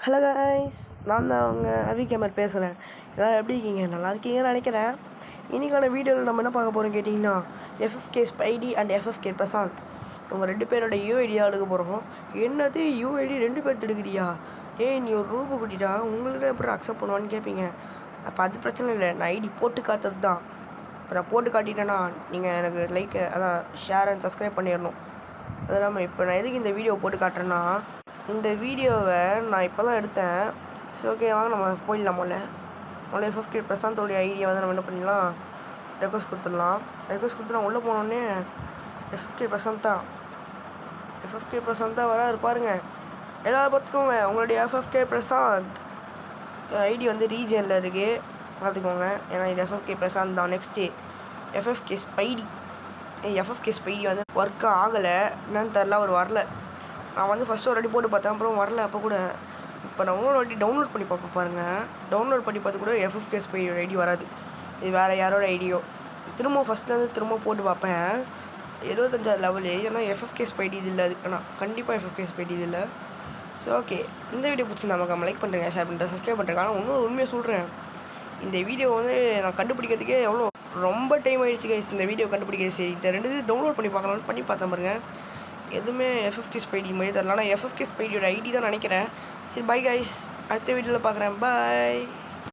Hello guys, நான் தான் அவங்க அவி கேமர் பேசுகிறேன். எல்லோரும் எப்படி இருக்கீங்க? நல்லா இருக்கீங்கன்னு நினைக்கிறேன். இன்றைக்கான வீடியோவில் நம்ம என்ன பார்க்க போகிறோம் கேட்டிங்கன்னா, FFK Spidey and FFK Prasanth இவங்க 2 பேரோட யூஐடி தான் எடுக்க போகிறோம். என்னது யூஐடி 2 பேர் எடுக்கிறியா? நீ ஒரு ரூபு கூட்டிட்டா உங்களுக்கு எப்படி அக்செப்ட் பண்ணுவான்னு கேட்பீங்க. அப்போ அது பிரச்சனை இல்லை, நான் ஐடி போட்டு காட்டுறது தான். இப்போ நான் போட்டு காட்டிட்டேன்னா நீங்கள் எனக்கு லைக் அதான் ஷேர் அண்ட் சப்ஸ்கிரைப் பண்ணிடணும். அது இல்லாமல் இப்போ நான் எதுக்கு இந்த வீடியோ போட்டு காட்டுறேன்னா, இந்த வீடியோவை நான் இப்போ தான் எடுத்தேன். சரி, ஓகே, வாங்க நம்ம போயிடலாம். முதல்ல எஃப்எஃப்கே பிரசாந்தோடைய ஐடியா வந்து நம்ம என்ன பண்ணிடலாம், ரெக்வஸ்ட் கொடுத்துடலாம். ரெக்வஸ்ட் கொடுத்து நான் உள்ளே போனோடனே எஃப்எஃப்கே பிரசாந்த் தான் வராரு பாருங்க. எல்லோரும் பார்த்துக்கோங்க, உங்களுடைய எஃப்எஃப்கே பிரசாந்த் ஐடி வந்து ரீஜனில் இருக்குது, பார்த்துக்கோங்க. ஏன்னா இது எஃப்எஃப்கே பிரசாந்த் தான். நெக்ஸ்ட்டு எஃப்எஃப்கே ஸ்பைடி வந்து ஒர்க் ஆகலை, என்னன்னு தெரில, அவர் வரல. நான் வந்து ஃபஸ்ட்டு ஒரு வாட்டி போட்டு பார்த்தேன், அப்புறம் வரல. அப்போ கூட இப்போ நான் இன்னொரு வாட்டி டவுன்லோட் பண்ணி பார்ப்பேன் பாருங்கள். டவுன்லோட் பண்ணி பார்த்து கூட எஃப்எஃப்கே ஸ்பைடியோட ஐடி வராது, இது வேறு யாரோட ஐடியோ. திரும்ப ஃபஸ்ட்லேருந்து திரும்ப போட்டு பார்ப்பேன், 75வது லெவலு. ஏன்னா எஃப்எஃப்கே ஸ்பைடி இது இல்லை, அதுக்கு ஆனால் கண்டிப்பாக எஃப்எஃப்கே ஸ்பைடி இது இல்லை. ஸோ ஓகே, இந்த வீடியோ பிடிச்சிருந்தா நம்ம லைக் பண்ணுறேங்க, ஷேர் பண்ணுறேன், சப்ஸ்கிரைப் பண்ணுறேன். ஆனால் இன்னும் உண்மையாக சொல்கிறேன், இந்த வீடியோ வந்து நான் கண்டுபிடிக்கிறதுக்கே ரொம்ப டைம் ஆகிடுச்சு கைஸ். இந்த வீடியோ கண்டுபிடிக்கிறது சரி, இந்த 2 டவுன்லோட் பண்ணி பார்க்கலாம்னு பண்ணி பார்த்தேன் பாருங்க, எதுவுமே எஃப்எஃப்கே ஸ்பைடி மாதிரி தரல. ஆனால் எஃப்எஃப்கே ஸ்பைடியோட ஐடி தான் நினைக்கிறேன். சரி, பை கைஸ், அடுத்த வீடியோவில் பார்க்குறேன். பாய்.